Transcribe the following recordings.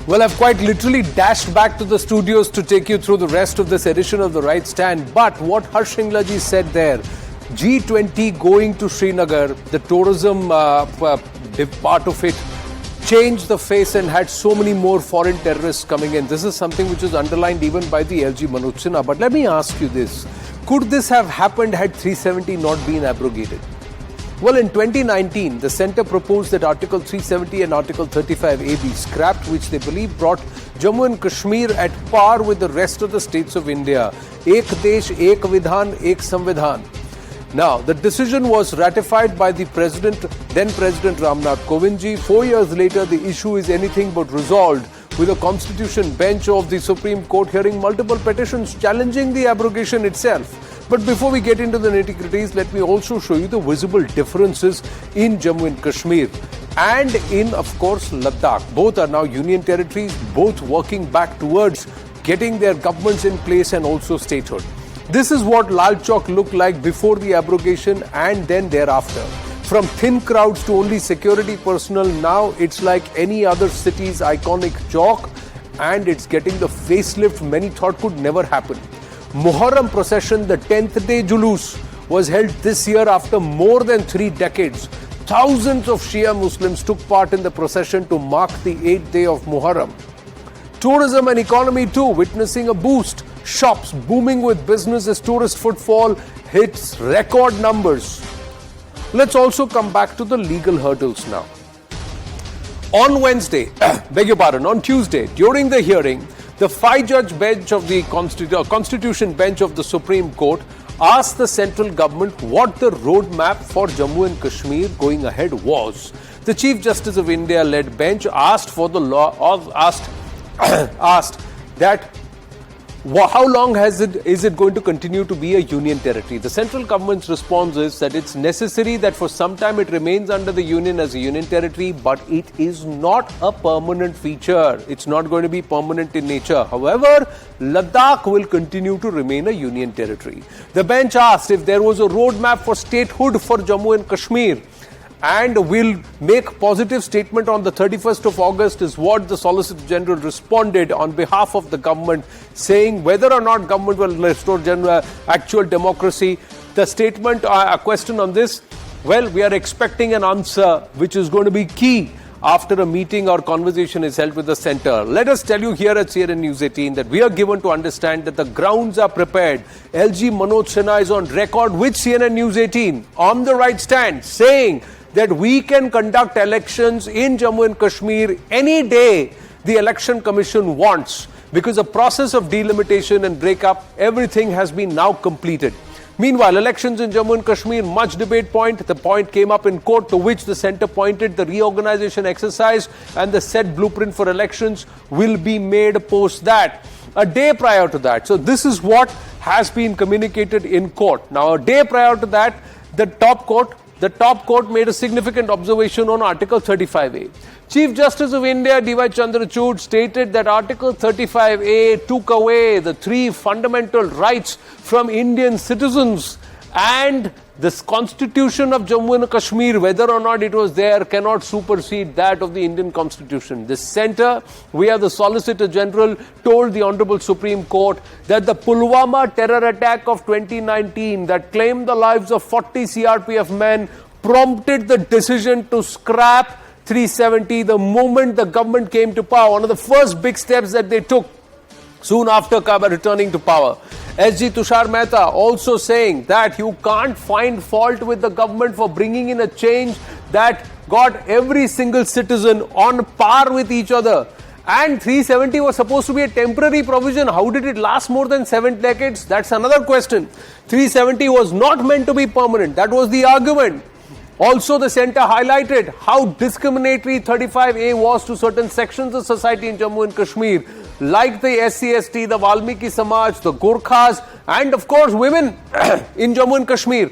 Well, I've quite literally dashed back to the studios to take you through the rest of this edition of The Right Stand. But what Harsh Shinglaji said there, G20 going to Srinagar, the tourism part of it, changed the face and had so many more foreign terrorists coming in. This is something which is underlined even by the LG Manoj Sinha. But let me ask you this. Could this have happened had 370 not been abrogated? Well, in 2019, the centre proposed that Article 370 and Article 35A be scrapped, which they believe brought Jammu and Kashmir at par with the rest of the states of India. Ek Desh, Ek Vidhan, Ek Samvidhan. Now, the decision was ratified by the then President Ramnath Kovind ji. 4 years later, the issue is anything but resolved, with a constitution bench of the Supreme Court hearing multiple petitions challenging the abrogation itself. But before we get into the nitty-gritties, let me also show you the visible differences in Jammu and Kashmir and in, of course, Ladakh. Both are now union territories, both working back towards getting their governments in place and also statehood. This is what Lal Chowk looked like before the abrogation and then thereafter. From thin crowds to only security personnel, now it's like any other city's iconic chowk, and it's getting the facelift many thought could never happen. Muharram procession, the 10th day Julus, was held this year after more than 3 decades. Thousands of Shia Muslims took part in the procession to mark the 8th day of Muharram. Tourism and economy too witnessing a boost. Shops booming with business as tourist footfall hits record numbers. Let's also come back to the legal hurdles now. On Wednesday, on Tuesday, during the hearing, the 5-judge bench of the Constitution bench of the Supreme Court asked the central government what the roadmap for Jammu and Kashmir going ahead was. The Chief Justice of India-led bench asked for the law, asked that how long is it going to continue to be a union territory? The central government's response is that it's necessary that for some time it remains under the union as a union territory, but it is not a permanent feature. It's not going to be permanent in nature. However, Ladakh will continue to remain a union territory. The bench asked if there was a roadmap for statehood for Jammu and Kashmir, and will make positive statement on the 31st of August is what the Solicitor General responded on behalf of the government, saying whether or not government will restore actual democracy. The statement, a question on this, well, we are expecting an answer which is going to be key after a meeting or conversation is held with the centre. Let us tell you here at CNN News 18 that we are given to understand that the grounds are prepared. LG Manoj Sinha is on record with CNN News 18 on the right stand saying that we can conduct elections in Jammu and Kashmir any day the Election Commission wants, because the process of delimitation and breakup, everything has been now completed. Meanwhile, elections in Jammu and Kashmir, much debate point. The point came up in court, to which the centre pointed the reorganization exercise and the set blueprint for elections will be made post that. A day prior to that. So this is what has been communicated in court. Now, a day prior to that, the top court made a significant observation on Article 35A. Chief Justice of India, D.Y. Chandrachud, stated that Article 35A took away the 3 fundamental rights from Indian citizens, and this Constitution of Jammu and Kashmir, whether or not it was there, cannot supersede that of the Indian Constitution. The centre, via the Solicitor General, told the Honourable Supreme Court that the Pulwama terror attack of 2019 that claimed the lives of 40 CRPF men prompted the decision to scrap 370 the moment the government came to power. One of the first big steps that they took soon after returning to power. SG Tushar Mehta also saying that you can't find fault with the government for bringing in a change that got every single citizen on par with each other. And 370 was supposed to be a temporary provision. How did it last more than 7 decades? That's another question. 370 was not meant to be permanent. That was the argument. Also, the centre highlighted how discriminatory 35A was to certain sections of society in Jammu and Kashmir, like the SC/ST, the Valmiki Samaj, the Gorkhas, and of course women in Jammu and Kashmir.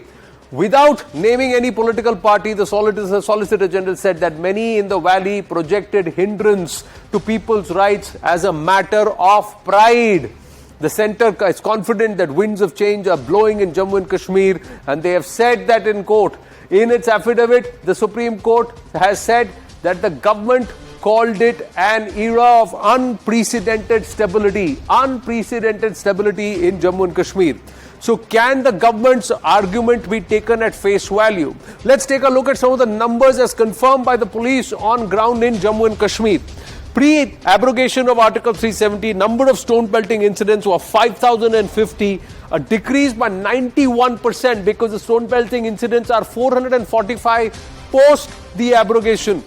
Without naming any political party, the Solicitor General said that many in the valley projected hindrance to people's rights as a matter of pride. The centre is confident that winds of change are blowing in Jammu and Kashmir, and they have said that in court. In its affidavit, the Supreme Court has said that the government called it an era of unprecedented stability in Jammu and Kashmir. So can the government's argument be taken at face value? Let's take a look at some of the numbers as confirmed by the police on ground in Jammu and Kashmir. Pre-abrogation of Article 370, number of stone pelting incidents were 5,050, a decrease by 91% because the stone pelting incidents are 445 post the abrogation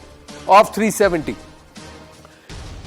of 370.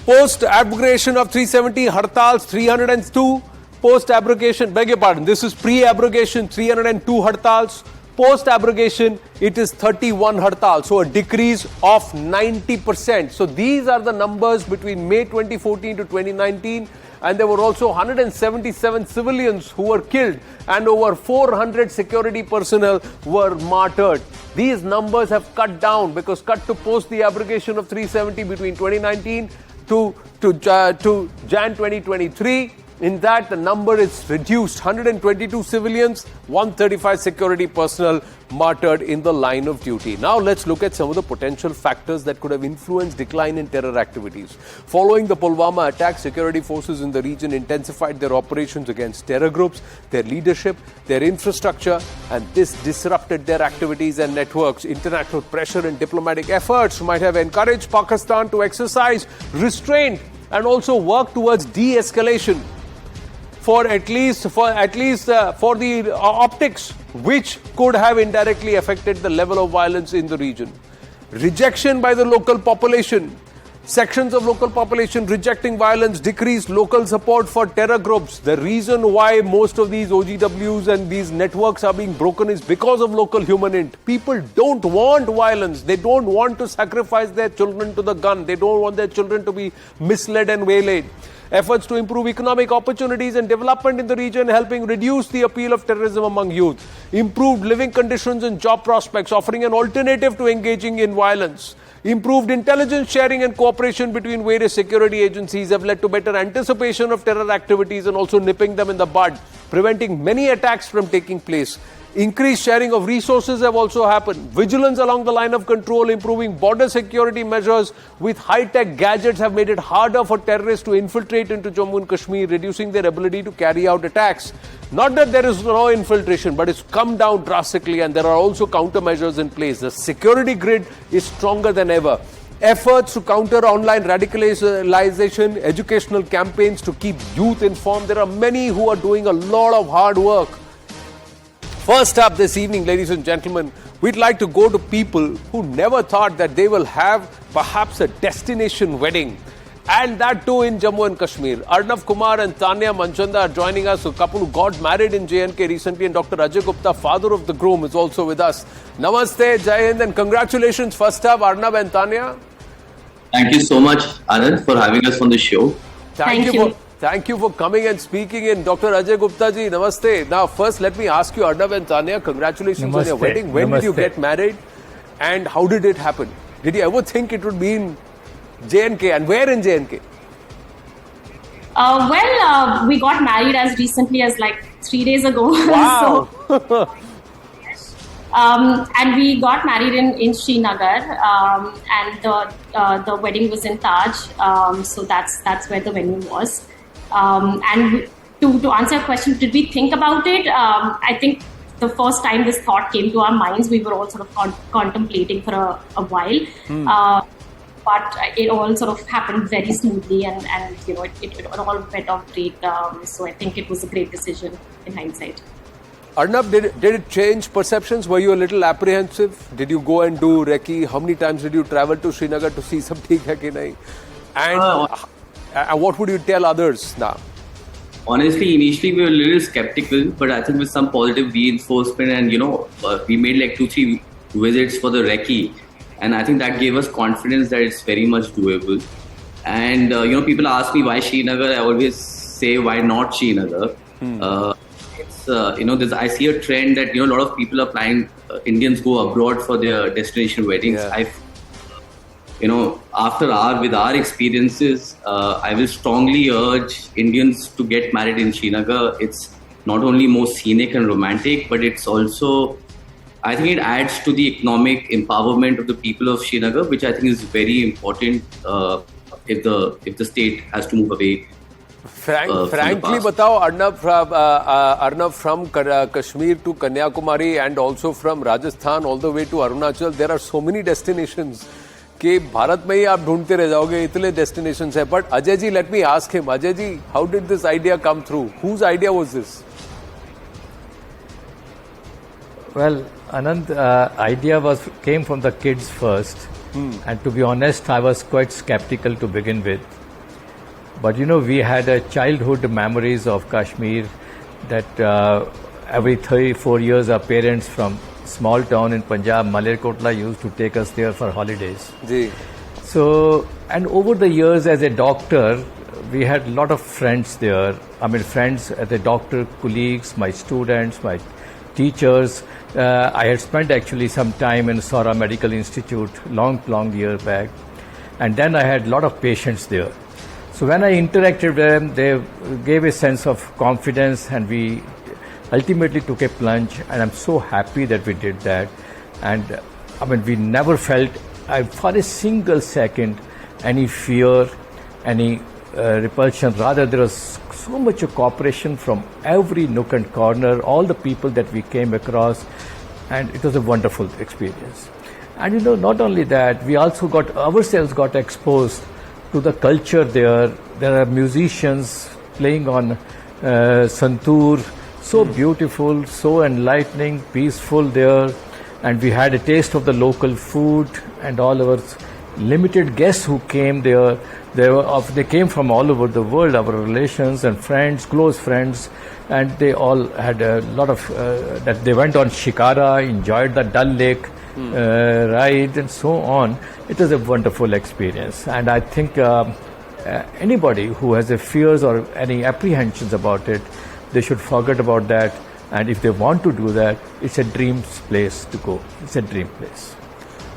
Post abrogation of 370, hartals 302. Post abrogation, beg your pardon, this is pre-abrogation 302 hartals. Post abrogation, it is 31 hartals, so a decrease of 90%. So these are the numbers between May 2014 to 2019, and there were also 177 civilians who were killed and over 400 security personnel were martyred. These numbers have cut down because cut to post the abrogation of 370 between 2019 to Jan 2023. In that, the number is reduced. 122 civilians, 135 security personnel martyred in the line of duty. Now, let's look at some of the potential factors that could have influenced decline in terror activities. Following the Pulwama attack, security forces in the region intensified their operations against terror groups, their leadership, their infrastructure, and this disrupted their activities and networks. International pressure and diplomatic efforts might have encouraged Pakistan to exercise restraint and also work towards de-escalation. For the optics, which could have indirectly affected the level of violence in the region. Rejection by the local population. Sections of local population rejecting violence decreased local support for terror groups. The reason why most of these OGWs and these networks are being broken is because of local human int. People don't want violence. They don't want to sacrifice their children to the gun. They don't want their children to be misled and waylaid. Efforts to improve economic opportunities and development in the region, helping reduce the appeal of terrorism among youth. Improved living conditions and job prospects, offering an alternative to engaging in violence. Improved intelligence sharing and cooperation between various security agencies have led to better anticipation of terror activities and also nipping them in the bud, preventing many attacks from taking place. Increased sharing of resources have also happened. Vigilance along the line of control, improving border security measures with high-tech gadgets have made it harder for terrorists to infiltrate into Jammu and Kashmir, reducing their ability to carry out attacks. Not that there is no infiltration, but it's come down drastically, and there are also countermeasures in place. The security grid is stronger than ever. Efforts to counter online radicalization, educational campaigns to keep youth informed. There are many who are doing a lot of hard work. First up this evening, ladies and gentlemen, we'd like to go to people who never thought that they will have perhaps a destination wedding. And that too in Jammu and Kashmir. Arnav Kumar and Tanya Manchanda are joining us, a couple who got married in J&K recently, and Dr. Ajay Gupta, father of the groom, is also with us. Namaste, Jai Hind, and congratulations first up, Arnav and Tanya. Thank you so much, Anand, for having us on the show. Thank you for coming and speaking in. Dr. Ajay Gupta ji, namaste. Now, first, let me ask you, Arnav and Tanya, congratulations on your wedding. When did you get married and how did it happen? Did you ever think it would be in J&K, and where in J&K? We got married as recently as like 3 days ago. Wow. And we got married in Srinagar, and the wedding was in Taj. So that's where the venue was. And to answer your question, did we think about it? I think the first time this thought came to our minds, we were all sort of contemplating for a while. But it all sort of happened very smoothly, and you know it all went off great. So I think it was a great decision in hindsight. Arnav, did it change perceptions? Were you a little apprehensive? Did you go and do recce? How many times did you travel to Srinagar to see sab theek hai ki nahi? And what would you tell others now? Honestly, initially we were a little skeptical, but I think with some positive reinforcement and we made like 2-3 visits for the recce, and I think that gave us confidence that it's very much doable. And people ask me why Srinagar. I always say why not Srinagar. I see a trend that a lot of people are planning. Indians go abroad for their destination weddings. Yeah. With our experiences, I will strongly urge Indians to get married in Srinagar. It's not only more scenic and romantic, but it's also I think it adds to the economic empowerment of the people of Srinagar, which I think is very important if the state has to move away. Frankly, batao, Arnav, from Kashmir to Kanyakumari and also from Rajasthan all the way to Arunachal, there are so many destinations कि भारत में ही आप ढूंढते रह जाओगे, इतने destinations है. But Ajay ji, let me ask him, Ajay ji, how did this idea come through? Whose idea was this? Well, Anand, idea came from the kids first, and to be honest, I was quite skeptical to begin with. But we had a childhood memories of Kashmir that every 3-4 years our parents from small town in Punjab, Malerkotla, used to take us there for holidays. Ji. So, and over the years as a doctor, we had a lot of friends there. I mean, friends as a doctor, colleagues, my students, my teachers. I had spent actually some time in Saura Medical Institute long years back. And then I had a lot of patients there. So when I interacted with them, they gave a sense of confidence, and we ultimately took a plunge, and I'm so happy that we did that. And I mean, we never felt for a single second any fear, any repulsion. Rather, there was so much cooperation from every nook and corner, all the people that we came across, and it was a wonderful experience. And not only that, we also got exposed to the culture there. There are musicians playing on santoor, so beautiful, so enlightening, peaceful there. And we had a taste of the local food, and all our limited guests who came there, they came from all over the world, our relations and friends, close friends, and they all had a lot of, that they went on Shikara, enjoyed the Dal Lake ride and so on. It was a wonderful experience, and I think anybody who has a fears or any apprehensions about it, they should forget about that, and if they want to do that, it's a dream place to go. It's a dream place.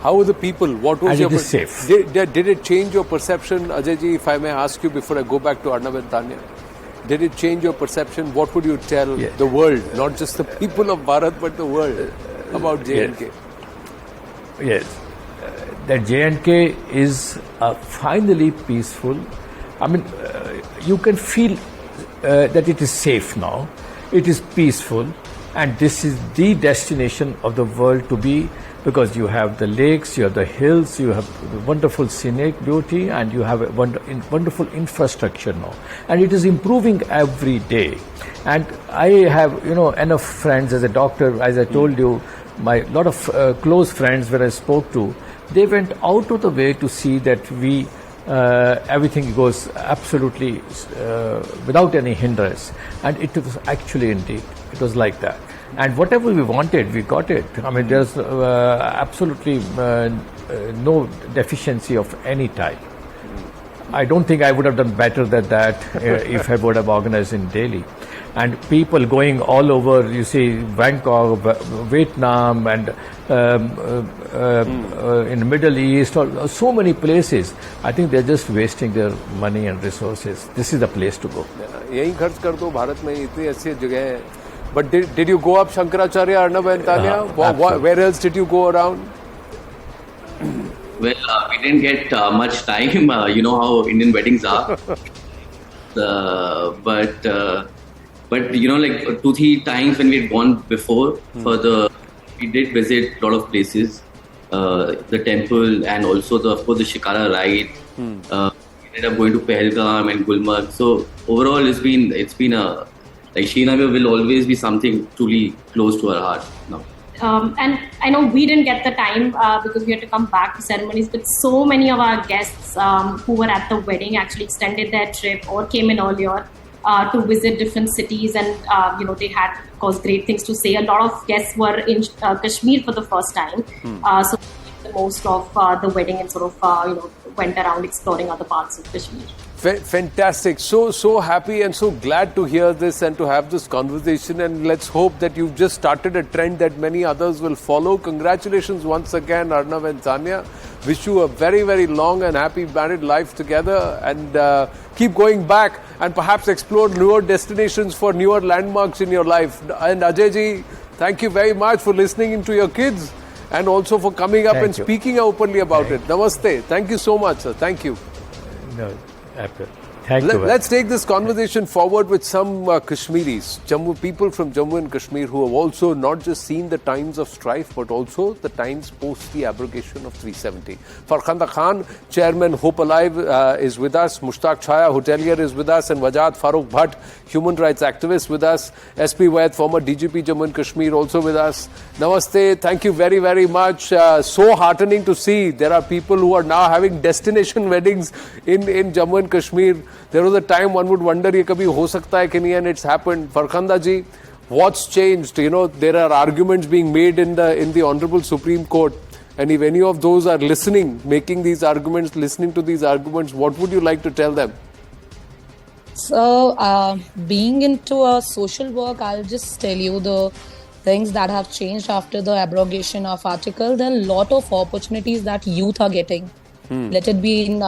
How were the people? What was and your it is safe. Did it change your perception, Ajay ji, if I may ask you before I go back to Arnav and Tanya? Did it change your perception? What would you tell the world, not just the people of Bharat, but the world, about J&K? Yes. That J&K is finally peaceful. I mean, you can feel that it is safe now. It is peaceful, and this is the destination of the world to be, because you have the lakes, you have the hills, you have the wonderful scenic beauty, and you have a wonderful infrastructure now. And it is improving every day. And I have, enough friends as a doctor, as I told you, my lot of close friends where I spoke to, they went out of the way to see that everything goes absolutely without any hindrance. And it was actually indeed, it was like that. And whatever we wanted, we got it. I mean, there's absolutely no deficiency of any type. I don't think I would have done better than that if I would have organized in Delhi. And people going all over, you see, Bangkok, Vietnam, and in the Middle East, so many places. I think they're just wasting their money and resources. This is the place to go. यहीं खर्च कर दो, भारत में इतनी अच्छी जगह है. But did you go up Shankaracharya, Arnav and Tanya? Where else did you go around? Well, we didn't get much time. You know how Indian weddings are. But like 2-3 times when we had gone before we did visit a lot of places, the temple, and also of course the Shikara ride. We ended up going to Pahalgam and Gulmarg. So overall, it's been a, like, Srinagar will always be something truly close to our heart now. And I know we didn't get the time because we had to come back to ceremonies, but so many of our guests who were at the wedding actually extended their trip or came in earlier to visit different cities, and they had, of course, great things to say. A lot of guests were in Kashmir for the first time, so the most of the wedding and sort of went around exploring other parts of Kashmir. Fantastic. So happy and so glad to hear this and to have this conversation, and let's hope that you've just started a trend that many others will follow. Congratulations once again, Arnav and Tanya. Wish you a very, very long and happy married life together, and keep going back and perhaps explore newer destinations for newer landmarks in your life. And Ajay ji, Thank you very much for listening to your kids and also for coming up and speaking openly about it. Namaste. Thank you so much, sir. Thank you. No, thank you. Let's take this conversation forward with some Kashmiris, people from Jammu and Kashmir who have also not just seen the times of strife but also the times post the abrogation of 370. Farkhanda Khan, Chairman Hope Alive is with us. Mushtaq Chhaya, hotelier, is with us, and Wajad Farooq Bhatt, human rights activist, with us. SP Vaid, former DGP Jammu and Kashmir, also with us. Namaste. Thank you very, very much. So heartening to see there are people who are now having destination weddings in Jammu and Kashmir. There was a time one would wonder ये कभी हो सकता है कि नहीं, and it's happened. Farkhanda ji, what's changed? You know, there are arguments being made in the Honorable Supreme Court, and if any of those are listening, making these arguments, listening to these arguments, what would you like to tell them? So, being into a social work, I'll just tell you the things that have changed after the abrogation of article. There are a lot of opportunities that youth are getting. Let it be in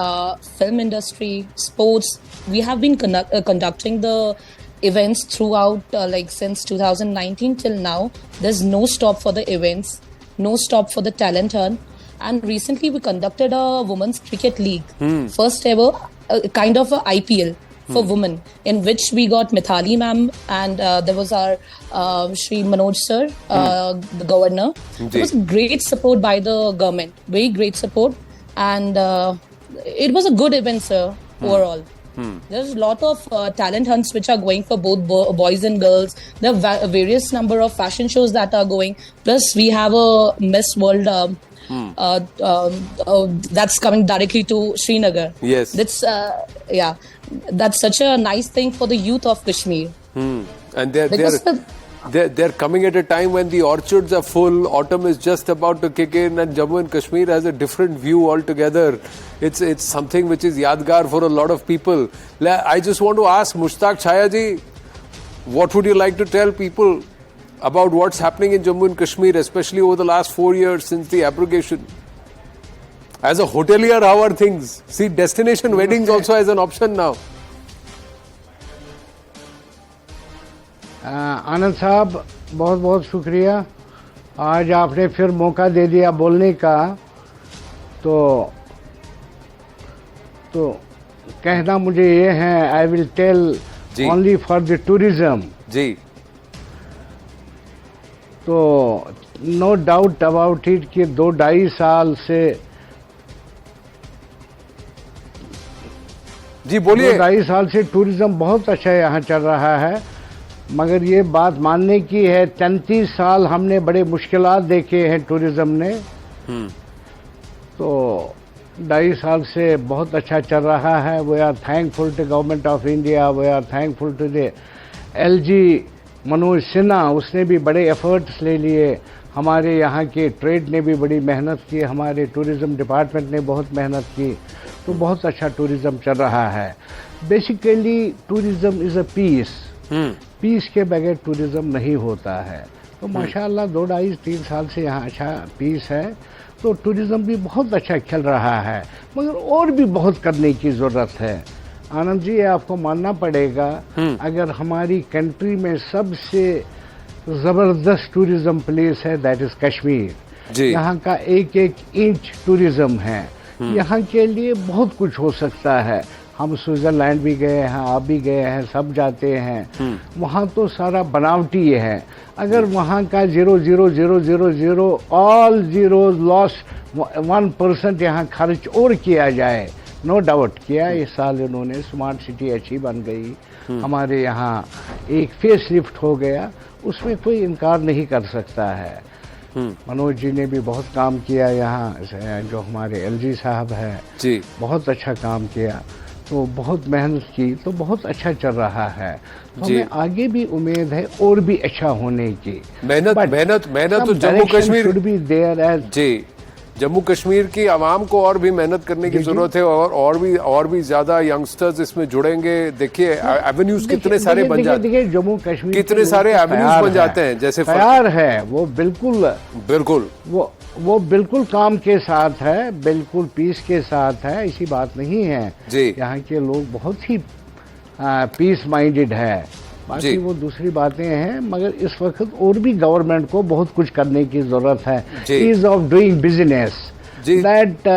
film industry, sports. We have been conducting the events throughout, like since 2019 till now. There's no stop for the events, no stop for the talent hunt. And recently we conducted a women's cricket league, first ever, kind of a IPL for women, in which we got Mithali ma'am and there was our Shri Manoj sir, the governor. It was great support by the government, very great support. And it was a good event, sir, overall. There's a lot of talent hunts which are going for both boys and girls. There are various number of fashion shows that are going. Plus, we have a Miss World that's coming directly to Srinagar. Yes. That's, that's such a nice thing for the youth of Kashmir. And they're coming at a time when the orchards are full, autumn is just about to kick in, and Jammu and Kashmir has a different view altogether. It's something which is yadgar for a lot of people. I just want to ask Mushtaq Chhaya ji, what would you like to tell people about what's happening in Jammu and Kashmir, especially over the last 4 years since the abrogation? As a hotelier, how are things? See, destination weddings also as an option now. आनंद साहब, बहुत बहुत शुक्रिया. आज आपने फिर मौका दे दिया बोलने का. तो कहना मुझे ये है, I will tell only for the tourism. जी. तो नो डाउट अबाउट इट कि 2-2.5 साल से, जी बोलिए, 2-2.5 साल से टूरिज्म बहुत अच्छा यहाँ चल रहा है. मगर ये बात मानने की है, 33 साल हमने बड़े मुश्किलात देखे हैं टूरिज्म ने. तो 2.5 साल से बहुत अच्छा चल रहा है. We are thankful to government of India. We are thankful to the LG Manoj Sinha. उसने भी बड़े एफर्ट्स ले लिए. हमारे यहाँ के ट्रेड ने भी बड़ी मेहनत की. हमारे टूरिज्म डिपार्टमेंट ने बहुत मेहनत की. तो बहुत अच्छा टूरिज्म चल रहा है. Basically tourism is a peace. Peace के बगैर टूरिज्म नहीं होता है. तो माशाल्लाह 2-2.5-3 साल से यहाँ अच्छा पीस है. तो टूरिज्म भी बहुत अच्छा चल रहा है. मगर और भी बहुत करने की ज़रूरत है. आनंद जी, आपको मानना पड़ेगा, अगर हमारी कंट्री में सबसे ज़बरदस्त टूरिज्म प्लेस है, दैट इज़ कश्मीर. यहाँ का एक इंच टूरिज्म है. यहाँ के लिए बहुत कुछ हो सकता है. हम स्विट्जरलैंड भी गए हैं, आप भी गए हैं, सब जाते हैं. वहाँ तो सारा बनावटी है. अगर वहाँ का 0.0000 ऑल जीरो लॉस 1% यहाँ खर्च और किया जाए, नो डाउट किया. इस साल इन्होंने स्मार्ट सिटी अच्छी बन गई. हमारे यहाँ एक फेस लिफ्ट हो गया, उसमें कोई इनकार नहीं कर सकता है. मनोज जी ने भी बहुत काम किया यहाँ, जो हमारे LG साहब हैं, बहुत अच्छा काम किया. तो बहुत मेहनत की. तो बहुत अच्छा चल रहा है. तो हमें आगे भी उम्मीद है और भी अच्छा होने की. मेहनत तो Jammu Kashmir should be there as. जी, जम्मू कश्मीर की आवाम को और भी मेहनत करने की जरूरत है. और भी ज्यादा यंगस्टर्स इसमें जुड़ेंगे. देखिए एवेन्यूज कितने सारे बन जाते हैं. जम्मू कश्मीर कितने सारे एवेन्यूज बन जाते हैं. जैसे तैयार है वो, बिल्कुल वो बिल्कुल काम के साथ है, बिल्कुल पीस के साथ है. ऐसी बात नहीं है. यहाँ के लोग बहुत ही पीस माइंडेड है. बाकी वो दूसरी बातें हैं, मगर इस वक्त और भी गवर्नमेंट को बहुत कुछ करने की जरूरत है. Ease of doing business, that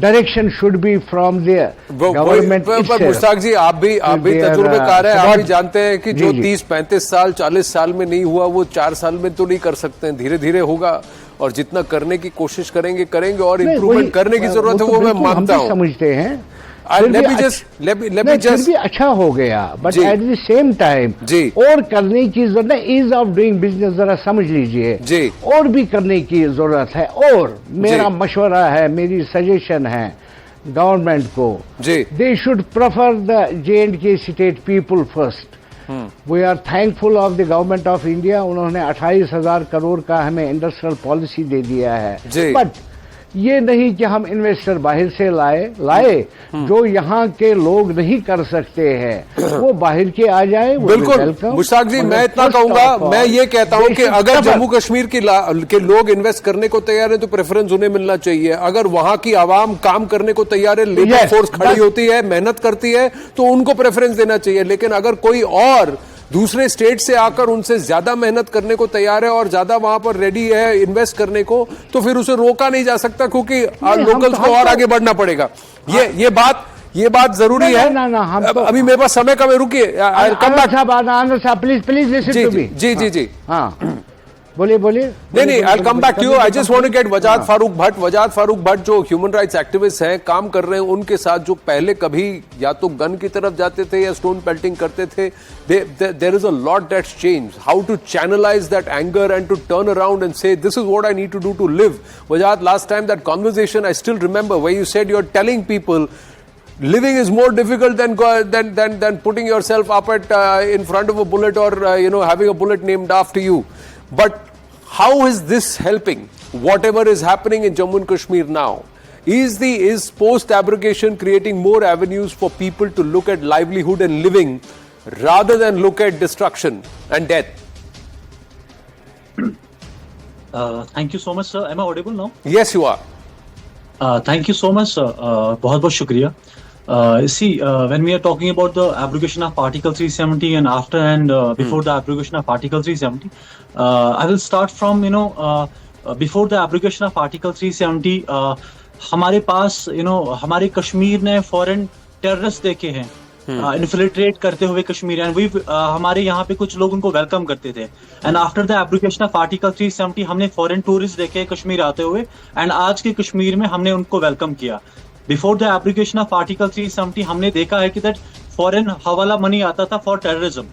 direction should be from the government itself. Mushtaq ji, आप भी तजुर्बेकार है, आप भी जानते हैं कि जो 30-35 साल 40 साल में नहीं हुआ वो 4 साल में तो नहीं कर सकते हैं, धीरे धीरे होगा और जितना करने की कोशिश करेंगे और इम्प्रूवमेंट करने की जरूरत है वो मैं मानता हूँ. समझते हैं let me just भी अच्छा हो गया, but at the same time और करने की जरूरत है. ईज ऑफ डूइंग बिजनेस जरा समझ लीजिए, और भी करने की जरूरत है. और मेरा मशवरा है, मेरी सजेशन है गवर्नमेंट को, they should prefer the J&K state people first. We are thankful of the government of India. उन्होंने 28,000 करोड़ का हमें इंडस्ट्रियल पॉलिसी दे दिया है, बट ये नहीं कि हम इन्वेस्टर बाहर से लाए जो यहाँ के लोग नहीं कर सकते हैं वो बाहर के आ जाए. बिल्कुल मुश्ताक जी, मैं इतना कहूंगा, मैं ये कहता हूं कि अगर जम्मू कश्मीर के लोग इन्वेस्ट करने को तैयार है तो प्रेफरेंस उन्हें मिलना चाहिए. अगर वहां की आवाम काम करने को तैयार है, लेबर फोर्स खड़ी होती है, मेहनत करती है, तो उनको प्रेफरेंस देना चाहिए. लेकिन अगर कोई और दूसरे स्टेट से आकर उनसे ज्यादा मेहनत करने को तैयार है और ज्यादा वहां पर रेडी है इन्वेस्ट करने को, तो फिर उसे रोका नहीं जा सकता, क्योंकि लोकल्स को और आगे बढ़ना पड़ेगा. ये बात जरूरी है. अभी मेरे पास समय कम है, रुकिए. Please listen to me. जी. हाँ बोलिए. नहीं, I'll come back to you. I just want to get वजाद Farooq Bhatt जो ह्यूमन राइट्स एक्टिविस्ट हैं, काम कर रहे हैं, उनके साथ जो पहले कभी या तो गन की तरफ जाते थे या स्टोन पेल्टिंग करते थे, there is a lot that's changed. How to channelize that anger and to turn around and say, this is what I need to do to live. Wajad, last time that conversation I still remember where you said you're telling people living is more difficult than putting yourself up in front of a bullet or having a bullet named after you. But how is this helping whatever is happening in Jammu and Kashmir now? Is post-abrogation creating more avenues for people to look at livelihood and living rather than look at destruction and death? Thank you so much, sir. Am I audible now? Yes, you are. Thank you so much, sir. बहुत shukriya. See, when we are talking about the abrogation of Article 370 and after and before the abrogation of Article 370, I will start from before the abrogation of Article 370. हमारे पास हमारे कश्मीर ने foreign terrorist देखे हैं infiltrate करते हुए Kashmir, and वही हमारे यहाँ पे कुछ लोग उनको वेलकम करते थे. And after the abrogation of article 370 हमने फॉरेन टूरिस्ट देखे कश्मीर आते हुए, एंड आज के कश्मीर में हमने उनको वेलकम किया. Before the abrogation of article 370 हमने देखा है कि दैट फॉरेन हवाला मनी आता था फॉर टेररिज्म.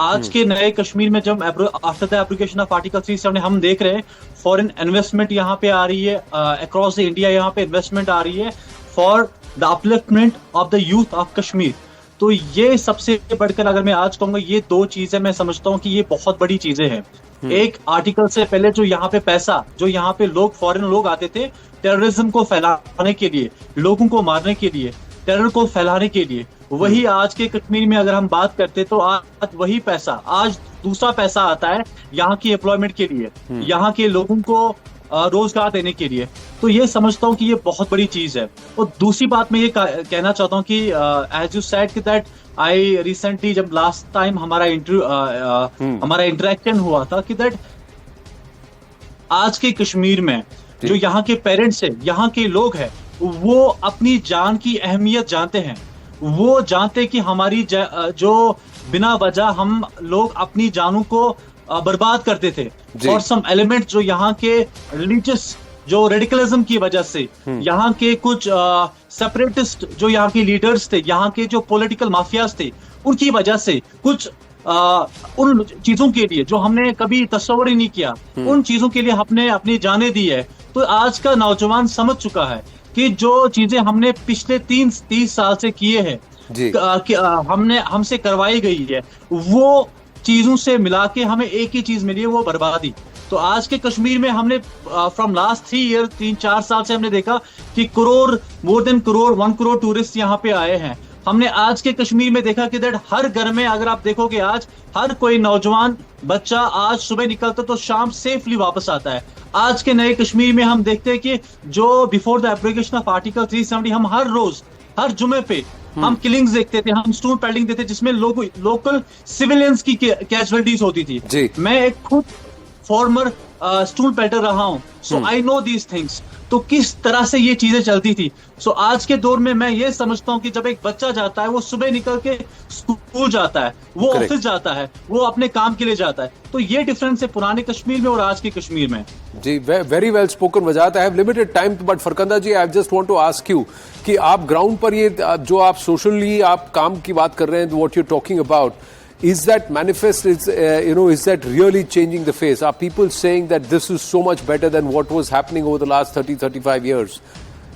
आज के नए कश्मीर में जब after the abrogation of article 370 हम देख रहे हैं फॉरेन इन्वेस्टमेंट यहाँ पे आ रही है, अक्रॉस द इंडिया यहाँ पे इन्वेस्टमेंट आ रही है for the upliftment of the youth of Kashmir. तो ये सबसे बढ़कर अगर मैं आज कहूंगा ये दो चीजें मैं समझता हूँ कि ये बहुत बड़ी चीजें हैं. एक आर्टिकल से पहले जो यहाँ पे पैसा, जो यहाँ पे लोग फॉरेन लोग आते थे टेररिज्म को फैलाने के लिए, लोगों को मारने के लिए, टेरर को फैलाने के लिए, वही आज के कश्मीर में अगर हम बात करते तो आज वही पैसा, आज दूसरा पैसा आता है यहाँ की एम्प्लॉयमेंट के लिए, यहाँ के लोगों को रोजगार देने के लिए. तो ये समझता हूँ कि ये बहुत बड़ी चीज है. और दूसरी बात मैं ये कहना चाहता हूँ कि एज यू सेड कि दैट आई रिसेंटली जब लास्ट टाइम हमारा इंटरेक्शन हुआ था कि दैट आज के कश्मीर में जो यहाँ के पेरेंट्स है, यहाँ के लोग हैं, वो अपनी जान की अहमियत जानते हैं. वो जानते कि हमारी जो बिना वजह हम लोग अपनी जानों को बर्बाद करते थे और सम एलिमेंट जो यहाँ के रिलीजियस जो रेडिकलिज्म की वजह से, यहाँ के कुछ सेपरेटिस्ट जो यहाँ के लीडर्स थे, यहाँ के जो पॉलिटिकल माफियाज थे, उनकी वजह से कुछ उन चीजों के लिए जो हमने कभी तस्वर ही नहीं किया, उन चीजों के लिए हमने अपनी जानें दी है. तो आज का नौजवान समझ चुका है कि जो चीजें हमने पिछले 30 साल से किए हैं, हमसे करवाई गई है, वो चीजों से मिला के हमें एक ही चीज मिली है, वो बर्बादी. तो आज के कश्मीर में हमने फ्रॉम लास्ट 3-4 साल से हमने देखा कि मोर देन 1 करोड़ टूरिस्ट यहाँ पे आए हैं. हमने आज के कश्मीर में देखा कि दैट हर घर में अगर आप देखोगे आज हर कोई नौजवान बच्चा आज सुबह निकलता तो शाम सेफली वापस आता है. आज के नए कश्मीर में हम देखते हैं कि जो before the abrogation of article 370 हम हर रोज हर जुमे पे हम किलिंग्स देखते थे, हम स्टूल पेल्टिंग देखते थे जिसमें लोकल सिविलियंस की कैजुअलिटीज होती थी। जी। मैं एक खुद फॉर्मर स्टूल पेल्टर रहा हूं, सो आई नो दीज थिंग्स। तो किस तरह से ये चीजें चलती थी। सो आज के दौर में मैं ये समझता हूं कि जब एक बच्चा जाता है, वो सुबह निकल के स्कूल जाता है, वो Correct. ऑफिस जाता है, वो अपने काम के लिए जाता है। तो ये डिफरेंस है पुराने कश्मीर में और आज के कश्मीर में। जी, very well spoken Wajahat. I have limited time, but Farkhanda ji, I just want to ask you कि आप ग्राउंड पर ये जो आप सोशली आप काम की बात कर रहे हैं, what you talking about, is that manifest, is that really changing the face? Are people saying that this is so much better than what was happening over the last 30-35 years?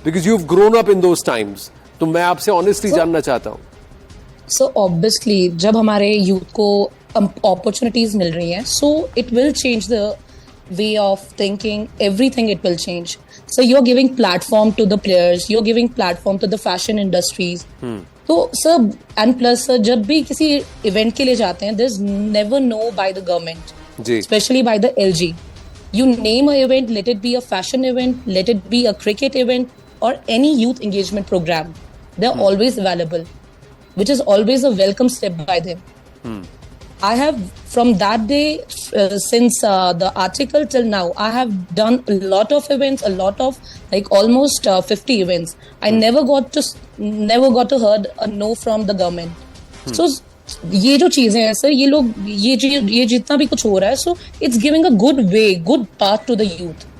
Because you've grown up in those times. तो मैं आपसे honestly जानना चाहता हूँ. So obviously जब हमारे youth को opportunities मिल रही हैं, so it will change the way of thinking, everything it will change. So you're giving platform to the players, you're giving platform to the fashion industries. तो sir and plus sir जब भी किसी event के लिए जाते हैं, there is never no by the government, specially by the LG. You name a event, let it be a fashion event, let it be a cricket event और any youth engagement programme, they are always available, which is always a welcome step by them. I have, from that day, since the article till now, I have done a lot of events, a lot of like almost 50 events. I never got to heard a no from the government. So ये जो चीजें हैं sir, ये लोग ये जितना भी कुछ हो रहा है, so it's giving a good way, good path to the youth.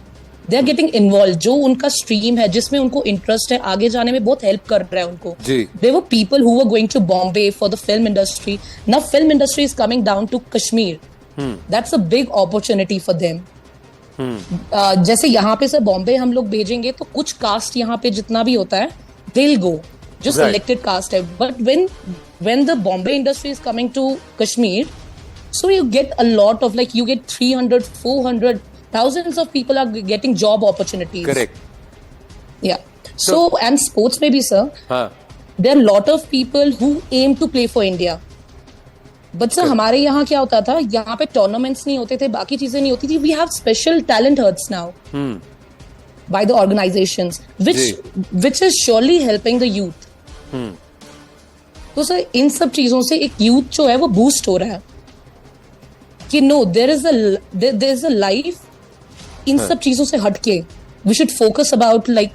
They are getting involved. जो उनका स्ट्रीम है, जिसमें उनको इंटरेस्ट है, आगे जाने में बहुत हेल्प कर रहा है उनको. There were people who were going to Bombay for the film industry. Now film industry is coming down to Kashmir. That's a big opportunity for them. जैसे यहाँ पे सर बॉम्बे हम लोग भेजेंगे तो कुछ कास्ट यहाँ पे जितना भी होता है, they'll go. जो selected caste है. But when the Bombay industry is coming to Kashmir, so you get a lot of, like, you get 300, 400, thousands of people are getting job opportunities. Correct. Yeah. So and sports maybe, sir. There are a lot of people who aim to play for India. But sir, हमारे यहाँ क्या होता था? यहाँ पे tournaments नहीं होते थे, बाकी चीजें नहीं होती थी. We have special talent huts now. By the organizations, which is surely helping the youth. तो सर इन सब चीजों से एक youth जो है वो boost हो रहा है. कि no, there is a life. इन सब चीजों से हटके we should focus about like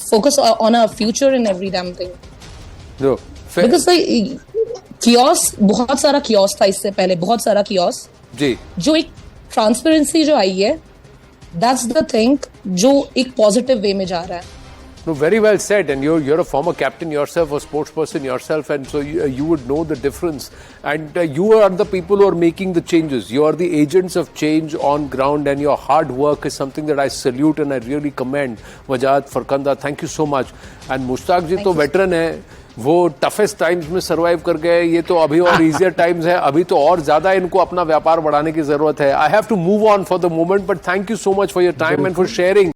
focus on our future and every damn thing. No, because chaos, बहुत सारा chaos था इससे पहले, बहुत सारा chaos. जी. जो एक transparency जो आई है, that's the thing जो एक positive way में जा रहा है. No, very well said. And you're a former captain yourself, a sports person yourself, and so you would know the difference. And you are the people who are making the changes. You are the agents of change on ground, and your hard work is something that I salute and I really commend. Wajahat, Farkanda, thank you so much. And Mushtaq ji तो veteran है, वो toughest times में survive कर गए. ये तो अभी और easier times है. अभी तो और ज़्यादा इनको अपना व्यापार बढ़ाने की ज़रूरत है. I have to move on for the moment, but thank you so much for your time and for sharing.